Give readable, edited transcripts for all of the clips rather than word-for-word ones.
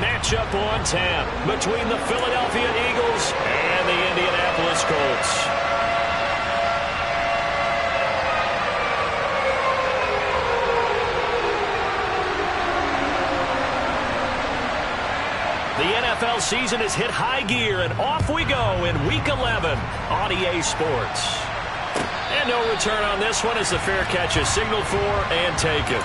matchup on tap between the Philadelphia Eagles and the Indianapolis Colts. The NFL season has hit high gear, and off we go in Week 11 on EA Sports. And no return on this one as the fair catch is signaled for and taken.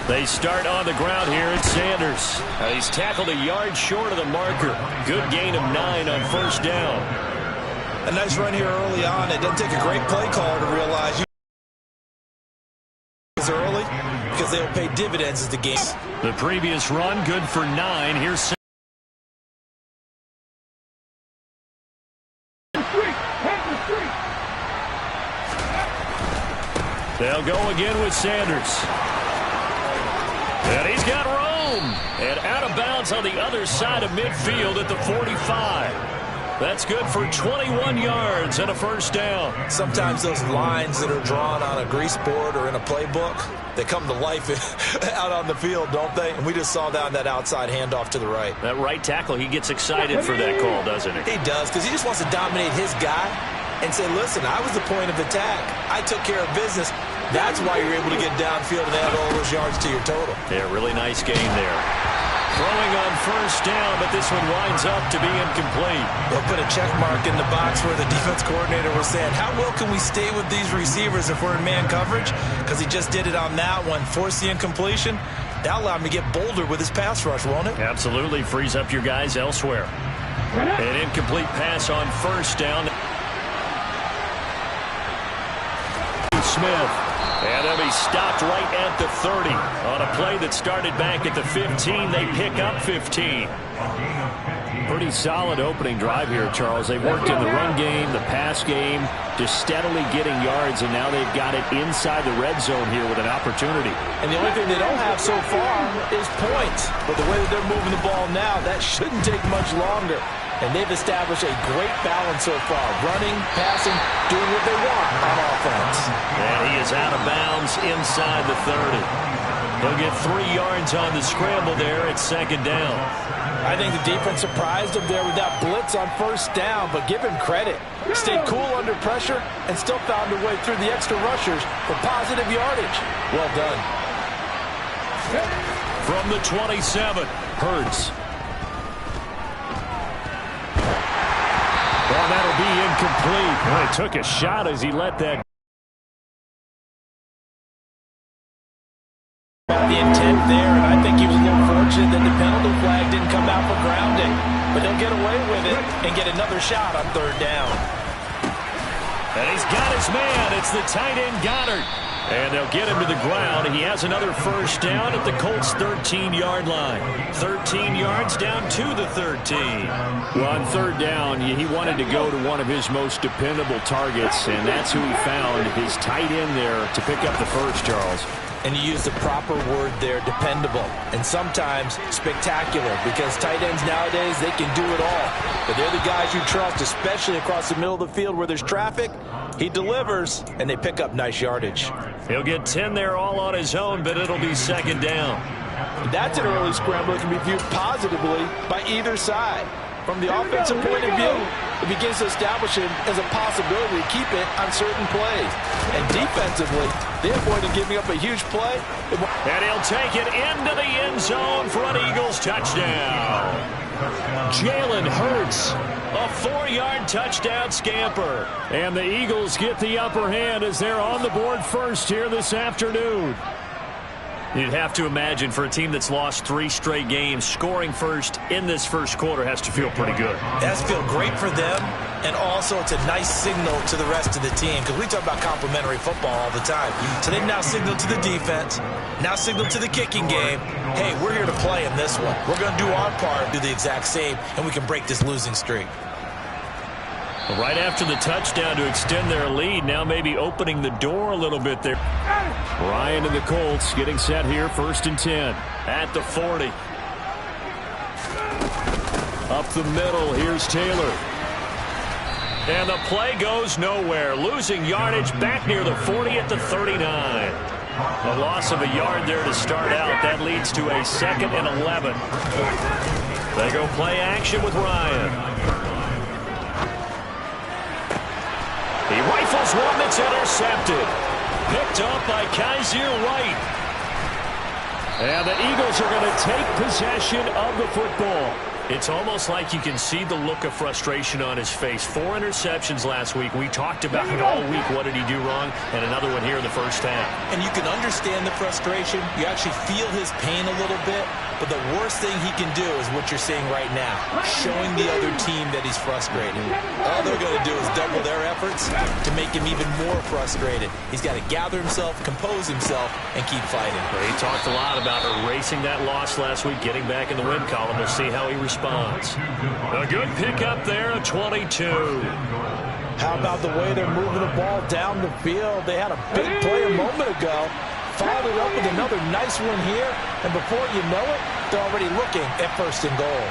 They start on the ground here at Sanders. He's tackled a yard short of the marker. Good gain of 9 on first down. A nice run here early on. It doesn't take a great play caller to realize you early because they will pay dividends as the game. The previous run, good for 9. Here's they'll go again with Sanders. And he's got room. And out of bounds on the other side of midfield at the 45. That's good for 21 yards and a first down. Sometimes those lines that are drawn on a grease board or in a playbook, they come to life out on the field, don't they? And we just saw that outside handoff to the right. That right tackle, he gets excited for that call, doesn't he? He does, because he just wants to dominate his guy and say, listen, I was the point of attack. I took care of business. That's why you're able to get downfield and add all those yards to your total. Yeah, really nice game there. Throwing on first down, but this one winds up to be incomplete. They'll put a check mark in the box where the defense coordinator was saying, how well can we stay with these receivers if we're in man coverage? Because he just did it on that one, forced the incompletion. That'll allow him to get bolder with his pass rush, won't it? Absolutely, frees up your guys elsewhere. An incomplete pass on first down. Smith. And then he stopped right at the 30. On a play that started back at the 15, they pick up 15. Pretty solid opening drive here, Charles. They've worked in the run game, the pass game, just steadily getting yards, and now they've got it inside the red zone here with an opportunity. And the only thing they don't have so far is points. But the way that they're moving the ball now, that shouldn't take much longer. And they've established a great balance so far. Running, passing, doing what they want on offense. And he is out of bounds inside the 30. He'll get 3 yards on the scramble there at second down. I think the defense surprised him there with that blitz on first down, but give him credit. Stayed cool under pressure and still found a way through the extra rushers for positive yardage. Well done. From the 27, Hurts. Well, that'll be incomplete. Well, he took a shot as he let that. The intent there, and I think he was a little fortunate that the penalty flag didn't come out for grounding. But he'll get away with it and get another shot on third down. And he's got his man. It's the tight end Goddard. And they'll get him to the ground. He has another first down at the Colts' 13-yard line. 13 yards down to the 13. Well, on third down, he wanted to go to one of his most dependable targets, and that's who he found, his tight end there, to pick up the first, Charles. And you use the proper word there, dependable, and sometimes spectacular, because tight ends nowadays, they can do it all. But they're the guys you trust, especially across the middle of the field where there's traffic. He delivers, and they pick up nice yardage. He'll get 10 there all on his own, but it'll be second down. That's an early scramble that can be viewed positively by either side. From the offensive point of view, it begins to establish it as a possibility to keep it on certain plays. And defensively, they avoided giving up a huge play. And he'll take it into the end zone for an Eagles touchdown. Jalen Hurts, a 4-yard touchdown scamper. And the Eagles get the upper hand as they're on the board first here this afternoon. You'd have to imagine for a team that's lost 3 straight games, scoring first in this first quarter has to feel pretty good. It has to feel great for them, and also it's a nice signal to the rest of the team, because we talk about complimentary football all the time. So they've now signaled to the defense, now signaled to the kicking game, hey, we're here to play in this one. We're going to do our part, do the exact same, and we can break this losing streak. Right after the touchdown to extend their lead, now maybe opening the door a little bit there. Ryan and the Colts getting set here, 1st and 10 at the 40. Up the middle, here's Taylor. And the play goes nowhere. Losing yardage back near the 40 at the 39. A loss of a yard there to start out. That leads to a 2nd and 11. They go play action with Ryan. He rifles one that's intercepted. Picked up by Kaiser White. And the Eagles are going to take possession of the football. It's almost like you can see the look of frustration on his face. 4 interceptions last week. We talked about it all week. What did he do wrong? And another one here in the first half. And you can understand the frustration. You actually feel his pain a little bit. But the worst thing he can do is what you're seeing right now, showing the other team that he's frustrated. All they're going to do is double their efforts to make him even more frustrated. He's got to gather himself, compose himself, and keep fighting. Well, he talked a lot about erasing that loss last week, getting back in the win column. We'll see how he responds. A good pickup there, a 22. How about the way they're moving the ball down the field? They had a big play a moment ago. Followed it up with another nice one here, and before you know it, they're already looking at 1st and goal.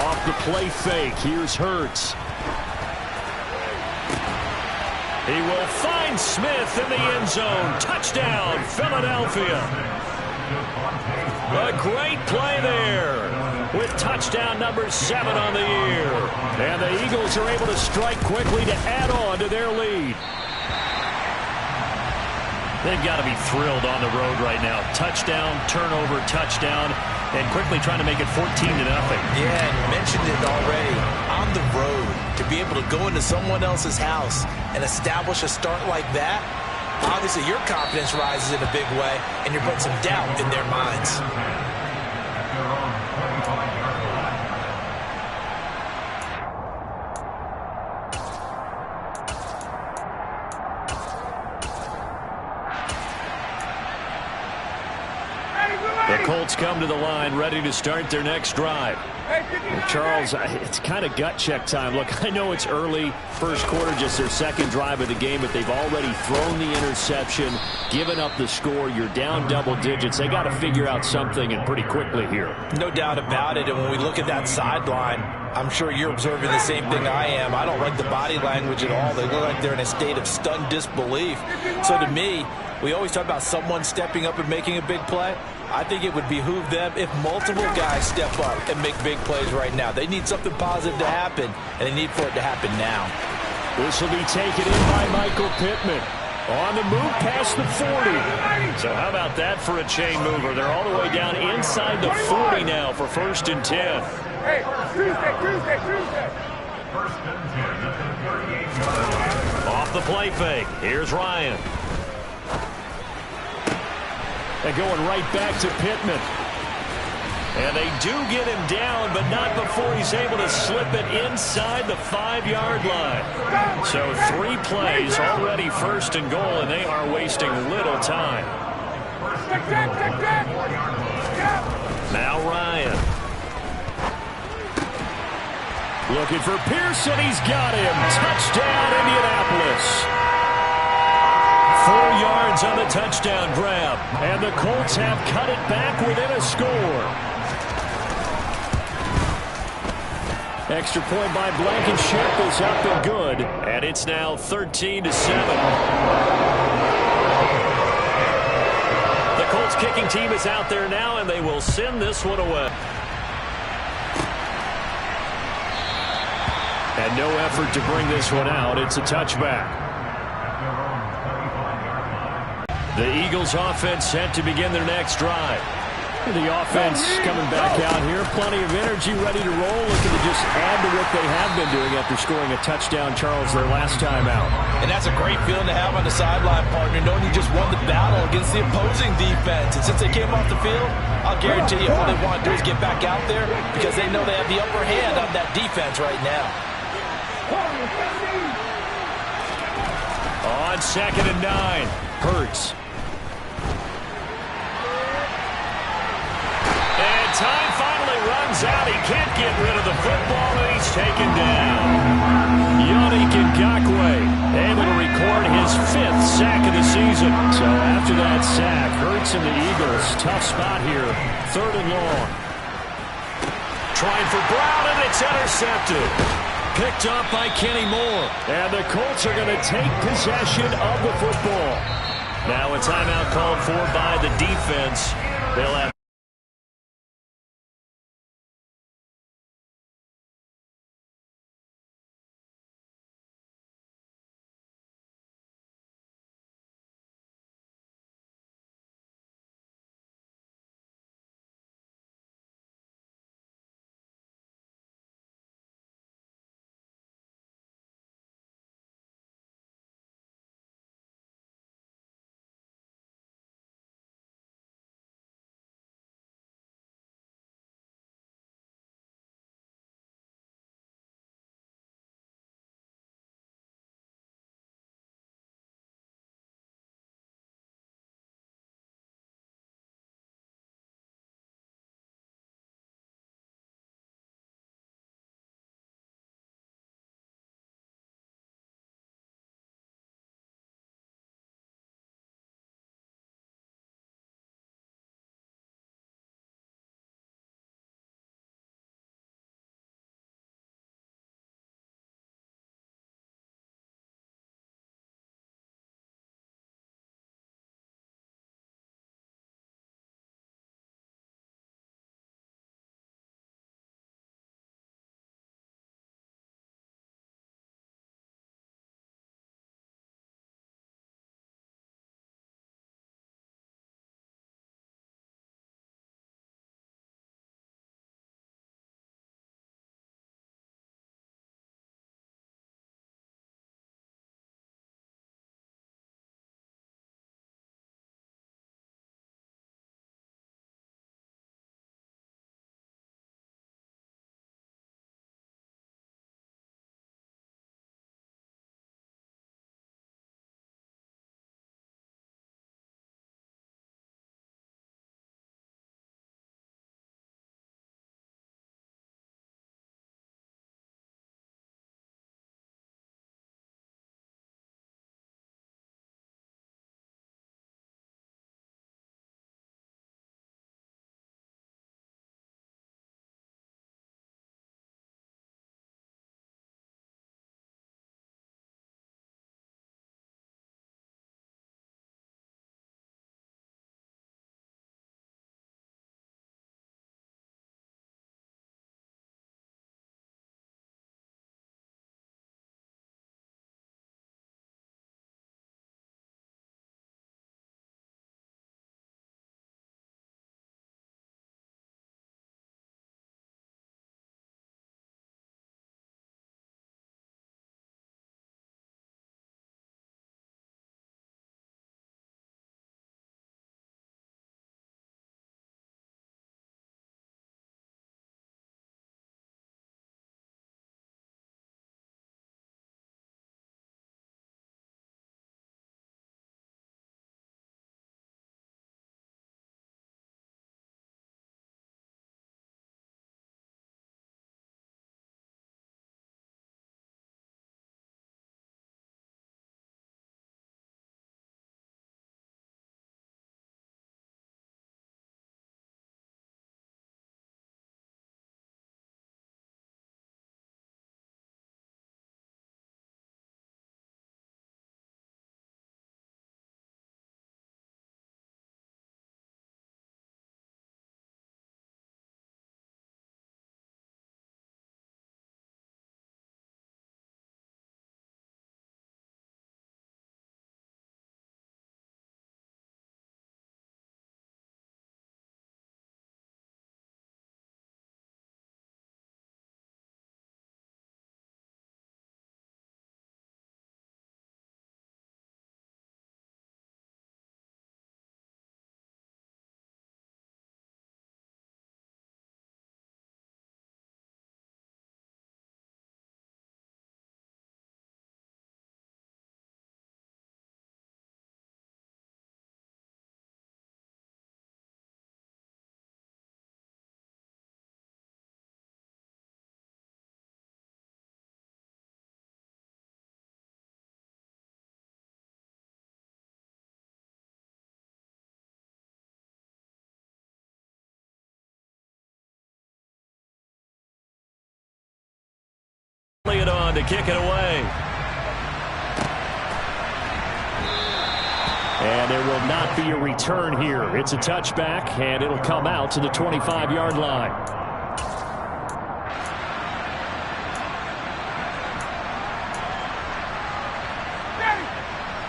Off the play fake, here's Hurts. He will find Smith in the end zone. Touchdown, Philadelphia. A great play there with touchdown number 7 on the year. And the Eagles are able to strike quickly to add on to their lead. They've got to be thrilled on the road right now. Touchdown, turnover, touchdown, and quickly trying to make it 14-0. Yeah, and you mentioned it already. On the road, to be able to go into someone else's house and establish a start like that, obviously your confidence rises in a big way, and you're putting some doubt in their minds. The Colts come to the line, ready to start their next drive. Well, Charles, it's kind of gut check time. Look, I know it's early, first quarter, just their 2nd drive of the game, but they've already thrown the interception, given up the score. You're down double digits. They got to figure out something, and pretty quickly here. No doubt about it, and when we look at that sideline, I'm sure you're observing the same thing I am. I don't like the body language at all. They look like they're in a state of stunned disbelief. So to me, we always talk about someone stepping up and making a big play. I think it would behoove them if multiple guys step up and make big plays right now. They need something positive to happen, and they need for it to happen now. This will be taken in by Michael Pittman. On the move past the 40. So how about that for a chain mover? They're all the way down inside the 40 now for 1st and 10. Hey, Tuesday. Off the play fake. Here's Ryan. And going right back to Pittman. And they do get him down, but not before he's able to slip it inside the 5-yard line. So 3 plays, already 1st and goal, and they are wasting little time. Now Ryan. Looking for Pearson. He's got him. Touchdown, Indianapolis. 4 yards on the touchdown grab. And the Colts have cut it back within a score. Extra point by Blankenship is up and good. And it's now 13-7. The Colts kicking team is out there now, and they will send this one away. And no effort to bring this one out. It's a touchback. The Eagles offense set to begin their next drive. The offense coming back out here. Plenty of energy, ready to roll. Looking to just add to what they have been doing after scoring a touchdown, Charles, their last time out. And that's a great feeling to have on the sideline, partner, knowing you just won the battle against the opposing defense. And since they came off the field, I'll guarantee you all they want to do is get back out there because they know they have the upper hand on that defense right now. On 2nd and 9, Hurts. And And time finally runs out. He can't get rid of the football, and he's taken down. Yannick Ngakoue able to record his 5th sack of the season. So after that sack, Hurts and the Eagles, tough spot here. 3rd and long. Trying for Brown, and it's intercepted. Picked up by Kenny Moore. And the Colts are going to take possession of the football. Now a timeout called for by the defense. They'll have to kick it away. And there will not be a return here. It's a touchback, and it'll come out to the 25-yard line.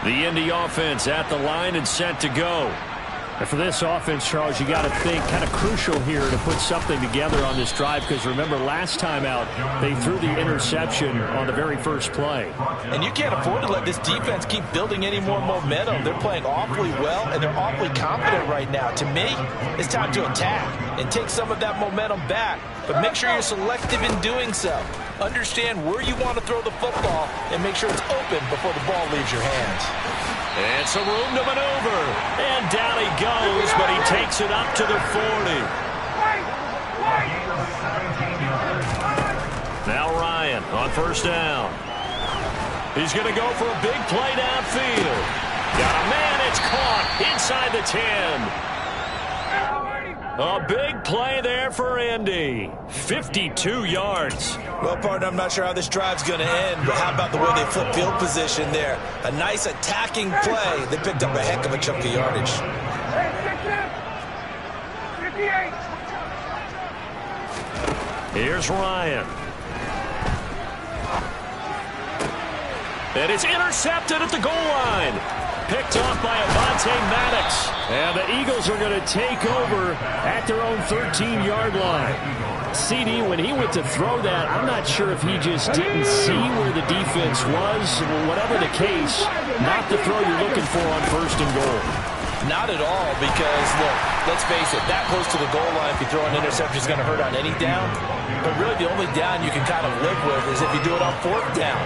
The Indy offense at the line and set to go. And for this offense, Charles, you got to think kind of crucial here to put something together on this drive, because remember last time out they threw the interception on the very first play. And you can't afford to let this defense keep building any more momentum. They're playing awfully well, and they're awfully confident right now. To me, it's time to attack and take some of that momentum back, but make sure you're selective in doing so. Understand where you want to throw the football and make sure it's open before the ball leaves your hands. And some room to maneuver. And down he goes, but he takes it up to the 40. Now Ryan on first down. He's going to go for a big play downfield. Got a man, it's caught inside the 10. A big play there for Indy. 52 yards. Well, partner, I'm not sure how this drive's going to end, but how about the way they flip field position there? A nice attacking play. They picked up a heck of a chunk of yardage. 58. Here's Ryan. And it's intercepted at the goal line. Picked off by Avonte Maddox. And the Eagles are going to take over at their own 13-yard line. CD, when he went to throw that, I'm not sure if he just didn't see where the defense was. Whatever the case, not the throw you're looking for on first and goal. Not at all, because, look, let's face it, that close to the goal line, if you throw an interception, is going to hurt on any down. But really, the only down you can kind of live with is if you do it on fourth down.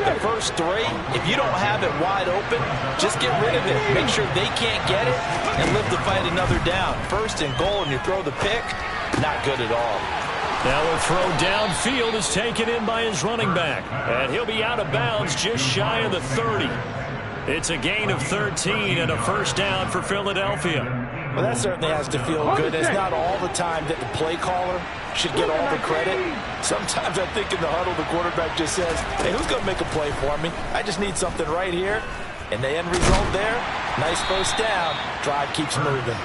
The first three, if you don't have it wide open, just get rid of it. Make sure they can't get it and live to fight another down. First and goal, and you throw the pick, not good at all. Now a throw downfield is taken in by his running back. And he'll be out of bounds just shy of the 30. It's a gain of 13 and a first down for Philadelphia. Well, that certainly has to feel good. It's not all the time that the play caller should get all the credit. Sometimes I think in the huddle, the quarterback just says, hey, who's going to make a play for me? I just need something right here. And the end result there, nice first down. Drive keeps moving.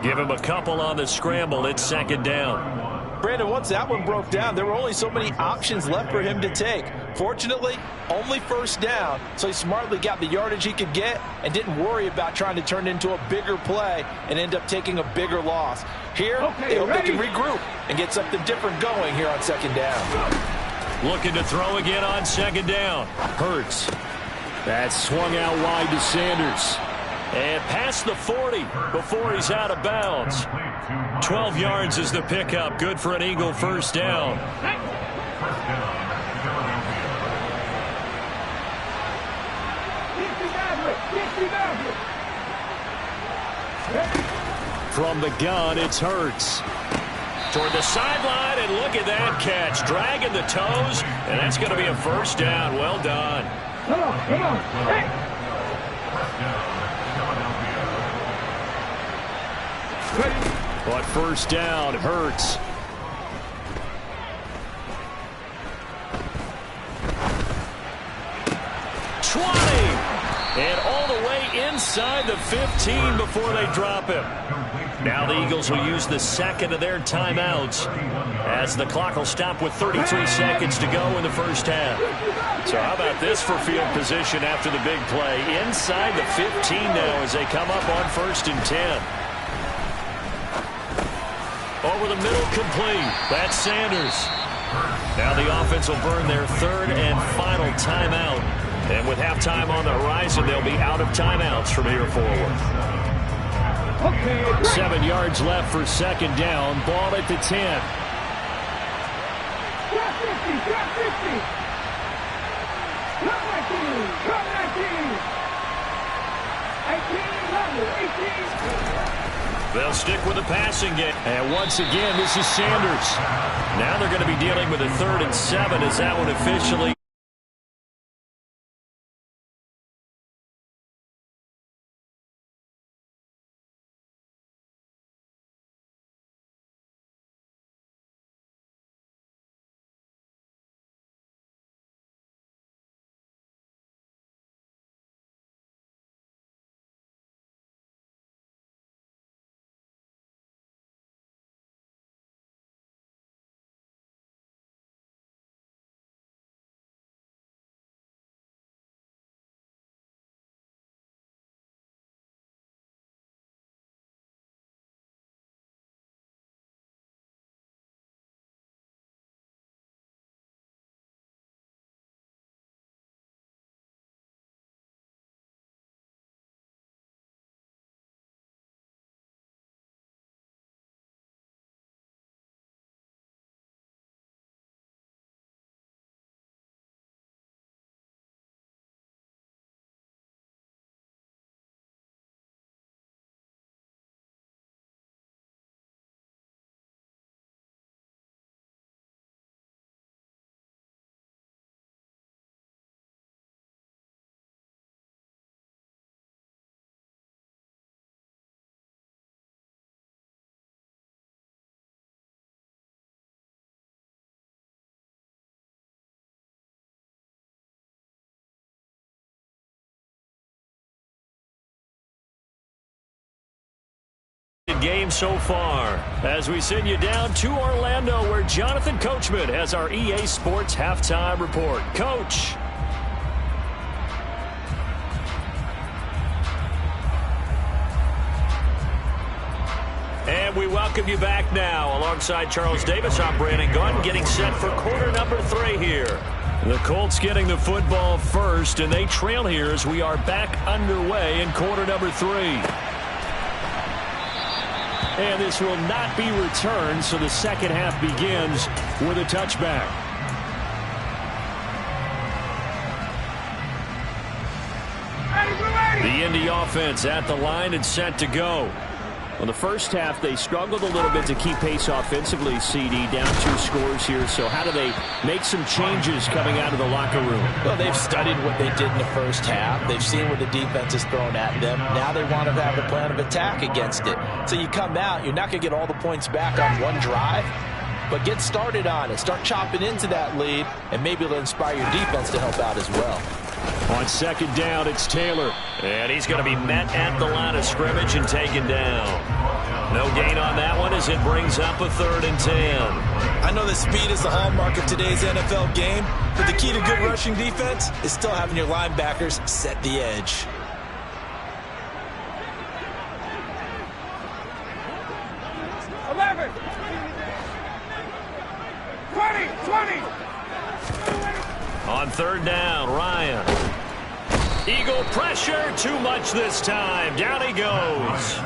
Give him a couple on the scramble. It's second down. Brandon, once that one broke down, there were only so many options left for him to take. Fortunately, only first down, so he smartly got the yardage he could get and didn't worry about trying to turn it into a bigger play and end up taking a bigger loss. Here, they hope they can regroup and get something different going here on second down. Looking to throw again on second down. Hurts. That swung out wide to Sanders. And past the 40 before he's out of bounds. 12 yards is the pickup. Good for an Eagle first down. From the gun, it's Hurts. Toward the sideline, and look at that catch. Dragging the toes, and that's going to be a first down. Well done. Come on. Hey. But first down, Hurts. And all the way inside the 15 before they drop him. Now the Eagles will use the second of their timeouts as the clock will stop with 33 seconds to go in the first half. So how about this for field position after the big play? Inside the 15 now as they come up on first and 10. Over the middle, complete. That's Sanders. Now the offense will burn their third and final timeout. And with halftime on the horizon, they'll be out of timeouts from here forward. 7 yards left for second down. Ball at the 10. They'll stick with the passing game. And once again, this is Sanders. Now they're going to be dealing with a 3rd and 7 as that one officially game so far. As we send you down to Orlando, where Jonathan Coachman has our EA Sports Halftime Report. Coach. And we welcome you back now. Alongside Charles Davis, I'm Brandon Gaudin, getting set for quarter number 3 here. The Colts getting the football first, and they trail here as we are back underway in quarter number 3. And this will not be returned, so the second half begins with a touchback. The Indy offense at the line and set to go. Well, the first half, they struggled a little bit to keep pace offensively, CD, down 2 scores here. So how do they make some changes coming out of the locker room? Well, they've studied what they did in the first half. They've seen what the defense has thrown at them. Now they want to have a plan of attack against it. So you come out, you're not going to get all the points back on one drive, but get started on it. Start chopping into that lead, and maybe it'll inspire your defense to help out as well. On second down, it's Taylor. And he's going to be met at the line of scrimmage and taken down. No gain on that one as it brings up a 3rd and 10. I know that speed is the hallmark of today's NFL game, but the key to good rushing defense is still having your linebackers set the edge. On 3rd down, Ryan. Eagle pressure, too much this time. Down he goes.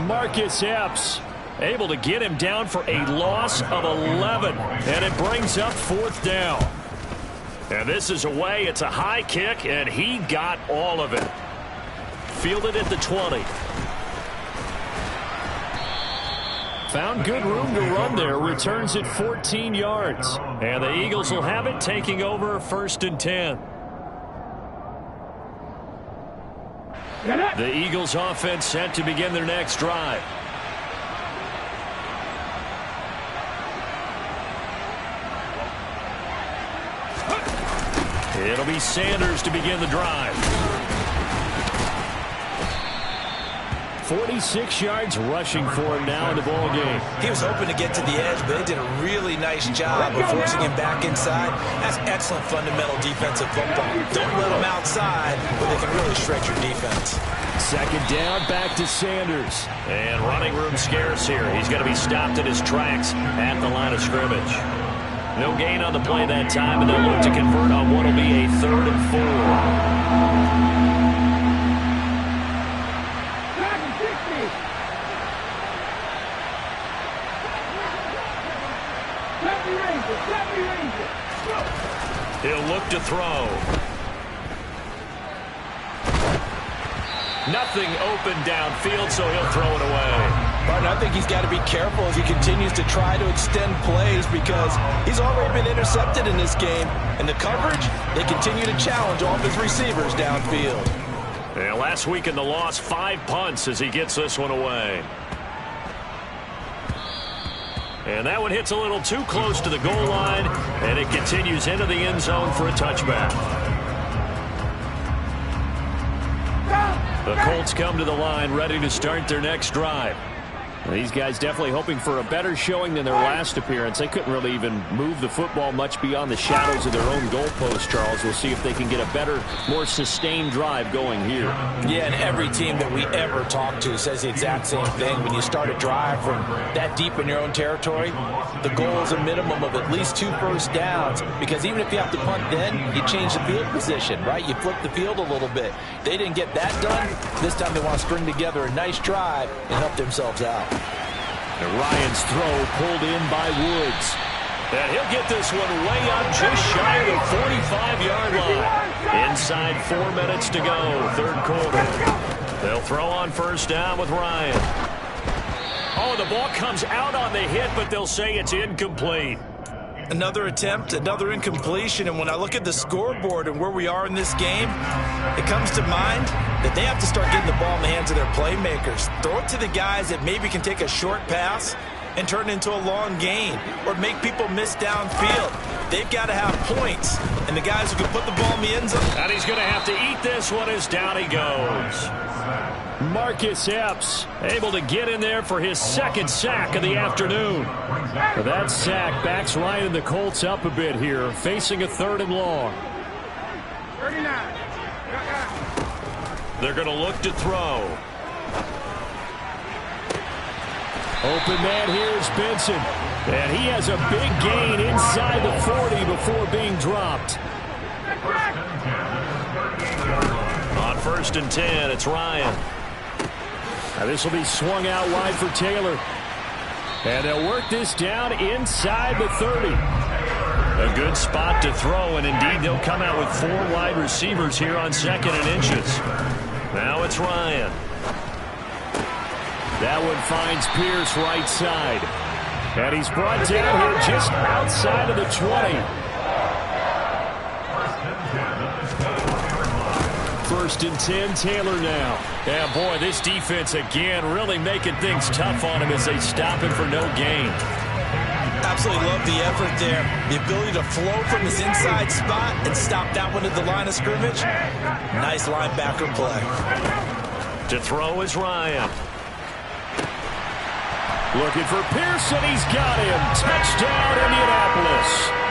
Marcus Epps able to get him down for a loss of 11. And it brings up 4th down. And this is away. It's a high kick, and he got all of it. Fielded at the 20. Found good room to run there. Returns it 14 yards. And the Eagles will have it, taking over 1st and 10. The Eagles offense set to begin their next drive. It'll be Sanders to begin the drive. 46 yards rushing for him now in the ball game. He was hoping to get to the edge, but they did a really nice job of forcing him back inside. That's excellent fundamental defensive football. Don't let them outside, but they can really stretch your defense. Second down, back to Sanders. And running room scarce here. He's going to be stopped in his tracks at the line of scrimmage. No gain on the play that time, and they'll look to convert on what will be a 3rd and 4. He'll look to throw. Nothing open downfield, so he'll throw it away. Martin, I think he's got to be careful as he continues to try to extend plays because he's already been intercepted in this game. And the coverage, they continue to challenge all of his receivers downfield. Yeah, last week in the loss, 5 punts as he gets this one away. And that one hits a little too close to the goal line, and it continues into the end zone for a touchback. The Colts come to the line ready to start their next drive. These guys definitely hoping for a better showing than their last appearance. They couldn't really even move the football much beyond the shadows of their own goalpost, Charles. We'll see if they can get a better, more sustained drive going here. Yeah, and every team that we ever talk to says the exact same thing. When you start a drive from that deep in your own territory, the goal is a minimum of at least 2 first downs, because even if you have to punt then, you change the field position, right? You flip the field a little bit. They didn't get that done. This time they want to string together a nice drive and help themselves out. And Ryan's throw pulled in by Woods. And he'll get this one way up just shy of the 45-yard line. Inside 4 minutes to go, 3rd quarter. They'll throw on 1st down with Ryan. Oh, the ball comes out on the hit, but they'll say it's incomplete. Another attempt, another incompletion, and when I look at the scoreboard and where we are in this game, it comes to mind that they have to start getting the ball in the hands of their playmakers. Throw it to the guys that maybe can take a short pass and turn it into a long gain or make people miss downfield. they've got to have points. And the guys who can put the ball in the end zone. And he's going to have to eat this one as down he goes. Marcus Epps able to get in there for his second sack of the afternoon. That sack backs Ryan and the Colts up a bit here, facing a 3rd and long. 39. They're going to look to throw. Open man here is Benson. And he has a big gain inside the 40 before being dropped. On 1st and 10, it's Ryan. Now this will be swung out wide for Taylor. And they'll work this down inside the 30. A good spot to throw, and indeed they'll come out with 4 wide receivers here on 2nd and inches. Now it's Ryan. That one finds Pierce right side. And he's brought down here just outside of the 20. 1st and 10, Taylor now. Yeah, boy, this defense again really making things tough on him as they stop him for no gain. Absolutely love the effort there. The ability to flow from his inside spot and stop that one at the line of scrimmage. Nice linebacker play. To throw is Ryan. Looking for Pearson. He's got him. Touchdown, Indianapolis.